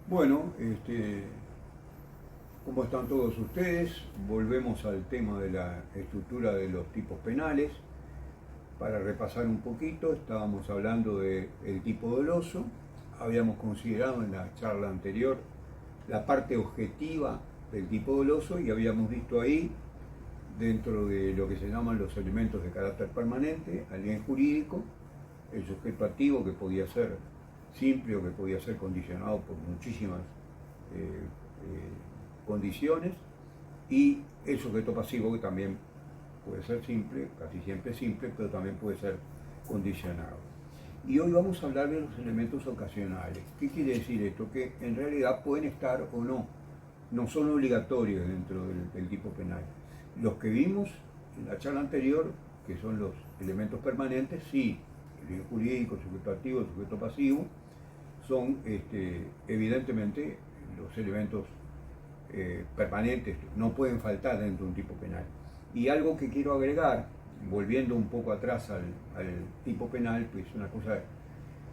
Bueno, ¿cómo están todos ustedes? Volvemos al tema de la estructura de los tipos penales. Para repasar un poquito, estábamos hablando del tipo doloso. Habíamos considerado en la charla anterior la parte objetiva del tipo doloso y habíamos visto ahí, dentro de lo que se llaman los elementos de carácter permanente, al bien jurídico, el sujeto activo, que podía ser simple o que podía ser condicionado por muchísimas condiciones, y el sujeto pasivo, que también puede ser simple, casi siempre simple, pero también puede ser condicionado. Y hoy vamos a hablar de los elementos ocasionales. ¿Qué quiere decir esto? Que en realidad pueden estar o no, no son obligatorios dentro del tipo penal. Los que vimos en la charla anterior, que son los elementos permanentes, sí, el bien jurídico, el sujeto activo, el sujeto pasivo, son evidentemente los elementos permanentes, no pueden faltar dentro de un tipo penal. Y algo que quiero agregar, volviendo un poco atrás al tipo penal, pues una cosa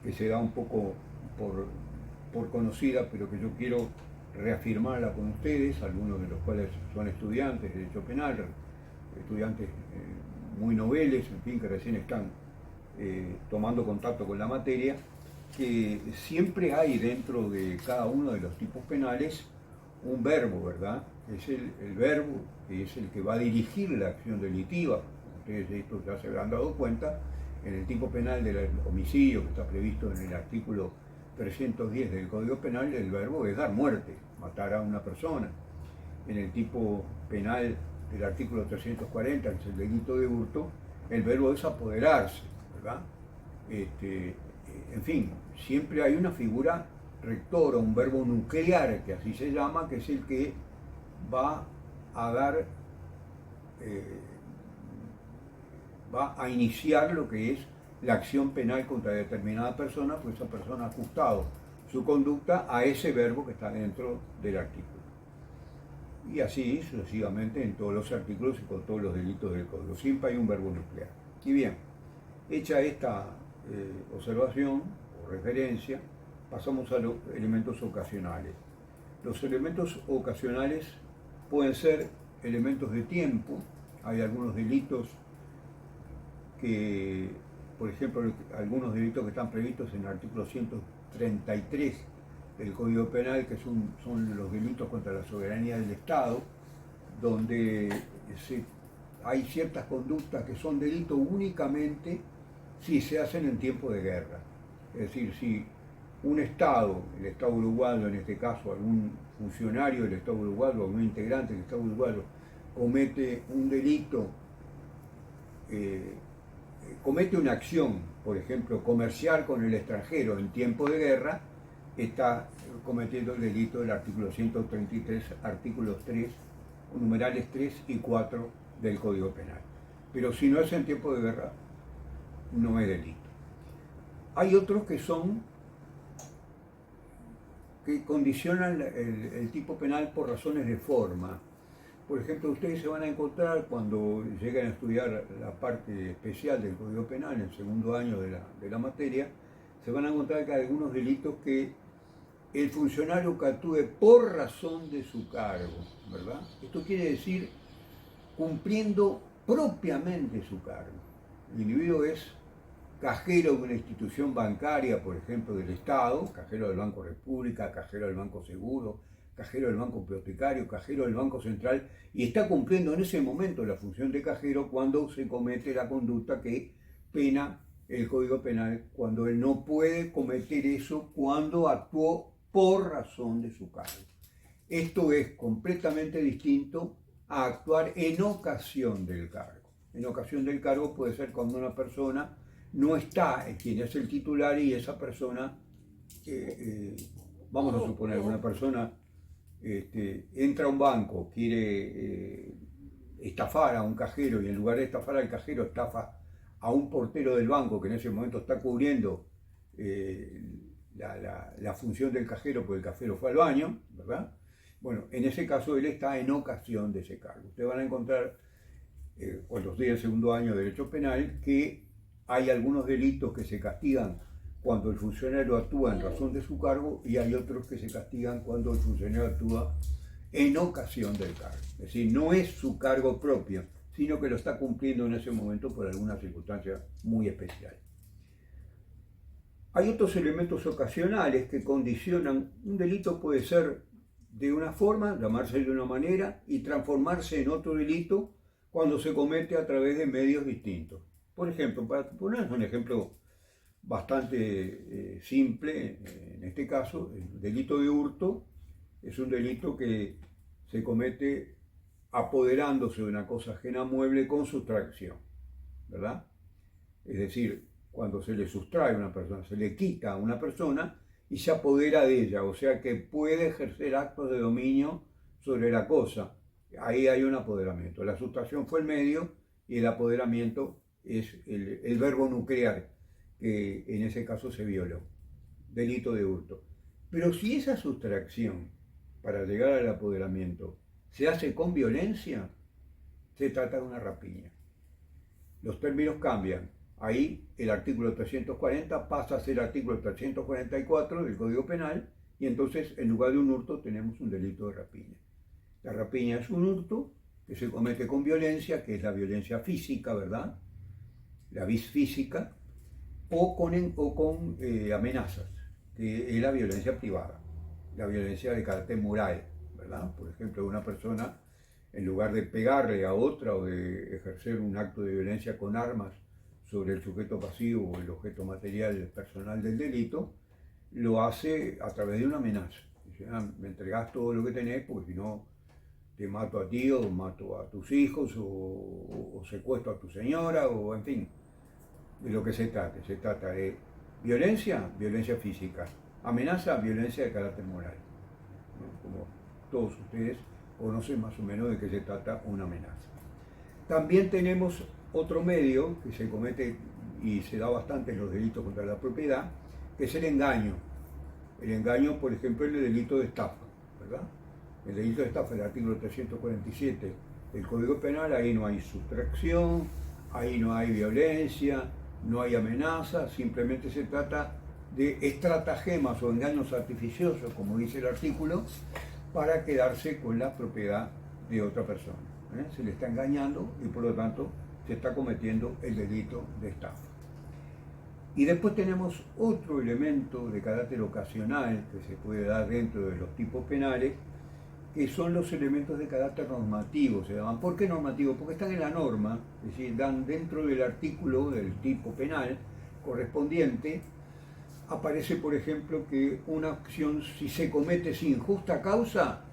que se da un poco por conocida, pero que yo quiero reafirmarla con ustedes, algunos de los cuales son estudiantes de derecho penal, estudiantes muy noveles, en fin, que recién están tomando contacto con la materia, que siempre hay dentro de cada uno de los tipos penales un verbo, ¿verdad? Es el verbo que es el que va a dirigir la acción delitiva. Ustedes de esto ya se habrán dado cuenta. En el tipo penal del homicidio, que está previsto en el artículo 310 del Código Penal, el verbo es dar muerte, matar a una persona. En el tipo penal del artículo 340, que es el delito de hurto, el verbo es apoderarse, ¿verdad? En fin, siempre hay una figura rectora, un verbo nuclear, que así se llama, que es el que va a dar, eh, va a iniciar lo que es la acción penal contra determinada persona, pues esa persona ha ajustado su conducta a ese verbo que está dentro del artículo. Y así sucesivamente en todos los artículos y con todos los delitos del código. Siempre hay un verbo nuclear. Y bien, hecha esta observación o referencia, pasamos a los elementos ocasionales. Los elementos ocasionales pueden ser elementos de tiempo. Hay algunos delitos que, por ejemplo, algunos delitos que están previstos en el artículo 133 del Código Penal, que son los delitos contra la soberanía del Estado, donde hay ciertas conductas que son delitos únicamente si se hacen en tiempo de guerra. Es decir, si un Estado, el Estado uruguayo en este caso, algún funcionario del Estado uruguayo, algún integrante del Estado uruguayo, comete un delito, comete una acción, por ejemplo, comerciar con el extranjero en tiempo de guerra, está cometiendo el delito del artículo 133, artículos 3, numerales 3 y 4 del Código Penal. Pero si no es en tiempo de guerra, no es delito. Hay otros que condicionan el tipo penal por razones de forma. Por ejemplo, ustedes se van a encontrar cuando lleguen a estudiar la parte especial del Código Penal, en el segundo año de la materia, se van a encontrar que hay algunos delitos que el funcionario que actúe por razón de su cargo, ¿verdad? Esto quiere decir cumpliendo propiamente su cargo. El individuo es cajero de una institución bancaria, por ejemplo, del Estado, cajero del Banco República, cajero del Banco Seguro, cajero del Banco Hipotecario, cajero del Banco Central, y está cumpliendo en ese momento la función de cajero cuando se comete la conducta que pena el Código Penal, cuando él no puede cometer eso cuando actuó por razón de su cargo. Esto es completamente distinto a actuar en ocasión del cargo. En ocasión del cargo puede ser cuando una persona no está quien es el titular y esa persona, vamos a suponer, una persona entra a un banco, quiere estafar a un cajero y en lugar de estafar al cajero estafa a un portero del banco que en ese momento está cubriendo la función del cajero porque el cajero fue al baño, ¿verdad? Bueno, en ese caso él está en ocasión de ese cargo. Ustedes van a encontrar, cuando estudien el segundo año de Derecho Penal, que hay algunos delitos que se castigan cuando el funcionario actúa en razón de su cargo y hay otros que se castigan cuando el funcionario actúa en ocasión del cargo. Es decir, no es su cargo propio, sino que lo está cumpliendo en ese momento por alguna circunstancia muy especial. Hay otros elementos ocasionales que condicionan. Un delito puede ser de una forma, llamarse de una manera y transformarse en otro delito cuando se comete a través de medios distintos. Por ejemplo, para poner un ejemplo bastante simple, en este caso, el delito de hurto es un delito que se comete apoderándose de una cosa ajena mueble con sustracción, ¿verdad? Es decir, cuando se le sustrae a una persona, se le quita a una persona y se apodera de ella, o sea que puede ejercer actos de dominio sobre la cosa. Ahí hay un apoderamiento. La sustracción fue el medio y el apoderamiento es el verbo nuclear, que en ese caso se violó. Delito de hurto. Pero si esa sustracción, para llegar al apoderamiento, se hace con violencia, se trata de una rapiña. Los términos cambian. Ahí el artículo 340 pasa a ser artículo 344 del Código Penal y entonces en lugar de un hurto tenemos un delito de rapiña. La rapiña es un hurto que se comete con violencia, que es la violencia física, ¿verdad? La vis física, o con amenazas, que es la violencia privada, la violencia de carácter moral, ¿verdad? Por ejemplo, una persona, en lugar de pegarle a otra o de ejercer un acto de violencia con armas sobre el sujeto pasivo o el objeto material personal del delito, lo hace a través de una amenaza. Dice, me entregás todo lo que tenés porque si no te mato a ti o mato a tus hijos o secuestro a tu señora o en fin, de lo que se trata. Se trata de violencia, violencia física, amenaza, violencia de carácter moral. Como todos ustedes conocen más o menos de qué se trata una amenaza. También tenemos otro medio que se comete y se da bastante en los delitos contra la propiedad, que es el engaño. El engaño, por ejemplo, es el delito de estafa, ¿verdad? El delito de estafa, el artículo 347 del Código Penal, ahí no hay sustracción, ahí no hay violencia, no hay amenaza, simplemente se trata de estratagemas o engaños artificiosos, como dice el artículo, para quedarse con la propiedad de otra persona. Se le está engañando y por lo tanto se está cometiendo el delito de estafa. Y después tenemos otro elemento de carácter ocasional que se puede dar dentro de los tipos penales, que son los elementos de carácter normativo, se llaman. ¿Por qué normativo? Porque están en la norma, es decir, dan dentro del artículo del tipo penal correspondiente. Aparece, por ejemplo, que una acción, si se comete sin justa causa,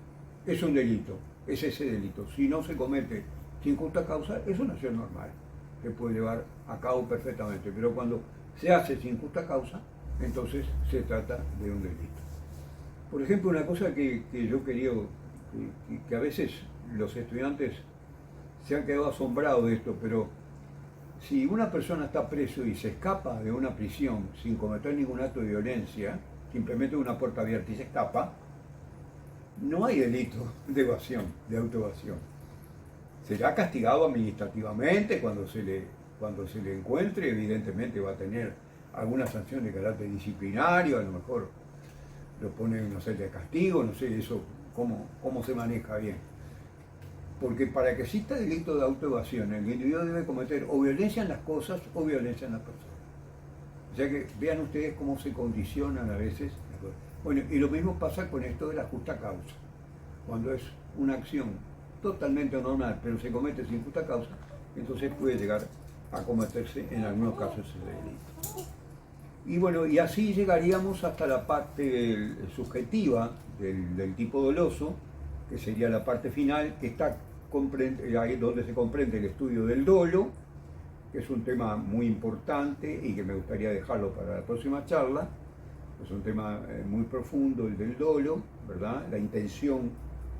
es un delito, es ese delito. Si no se comete sin justa causa, es una acción normal, que puede llevar a cabo perfectamente, pero cuando se hace sin justa causa, entonces se trata de un delito. Por ejemplo, una cosa que yo quería, que a veces los estudiantes se han quedado asombrados de esto, pero si una persona está preso y se escapa de una prisión sin cometer ningún acto de violencia, simplemente una puerta abierta y se escapa, no hay delito de evasión, de autoevasión. Será castigado administrativamente cuando se le encuentre, evidentemente va a tener alguna sanción de carácter disciplinario, a lo mejor lo ponen en una celda de castigo, no sé eso cómo se maneja bien. Porque para que exista delito de autoevasión, el individuo debe cometer o violencia en las cosas o violencia en las personas. O sea que vean ustedes cómo se condicionan a veces. Bueno, y lo mismo pasa con esto de la justa causa. Cuando es una acción totalmente normal, pero se comete sin justa causa, entonces puede llegar a cometerse en algunos casos ese delito. Y bueno, y así llegaríamos hasta la parte subjetiva del tipo doloso, que sería la parte final, que está ahí donde se comprende el estudio del dolo, que es un tema muy importante y que me gustaría dejarlo para la próxima charla. Es un tema muy profundo, el del dolo, ¿verdad? La intención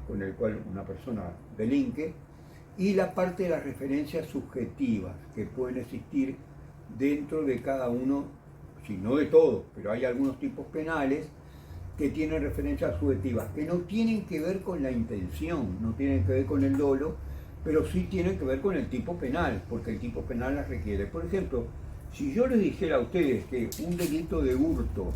con la cual una persona delinque, y la parte de las referencias subjetivas que pueden existir dentro de cada uno, si no de todos, pero hay algunos tipos penales que tienen referencias subjetivas, que no tienen que ver con la intención, no tienen que ver con el dolo, pero sí tienen que ver con el tipo penal, porque el tipo penal las requiere. Por ejemplo, Si yo les dijera a ustedes que un delito de hurto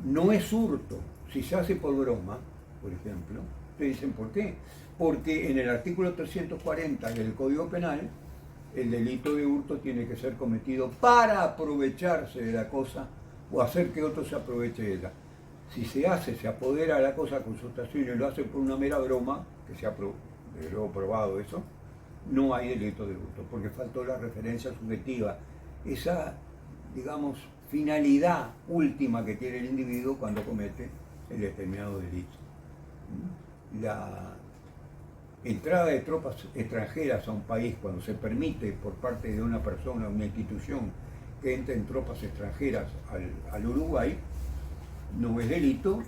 no es hurto si se hace por broma, por ejemplo, ustedes dicen ¿por qué? Porque en el artículo 340 del Código Penal, el delito de hurto tiene que ser cometido para aprovecharse de la cosa o hacer que otro se aproveche de ella. Si se apodera de la cosa con sustracción y lo hace por una mera broma, que se ha luego probado eso, no hay delito de hurto, porque faltó la referencia subjetiva, esa, digamos, finalidad última que tiene el individuo cuando comete el determinado delito. La entrada de tropas extranjeras a un país, cuando se permite por parte de una persona o una institución que entren tropas extranjeras al Uruguay, no es delito,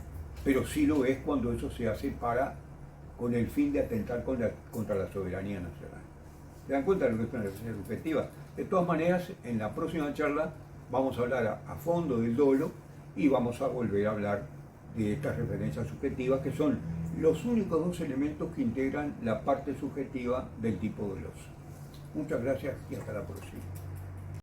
pero sí lo es cuando eso se hace con el fin de atentar contra la soberanía nacional. ¿Se dan cuenta de lo que es una referencia subjetiva? De todas maneras, en la próxima charla vamos a hablar a fondo del dolo y vamos a volver a hablar de estas referencias subjetivas, que son los únicos dos elementos que integran la parte subjetiva del tipo doloso. Muchas gracias y hasta la próxima.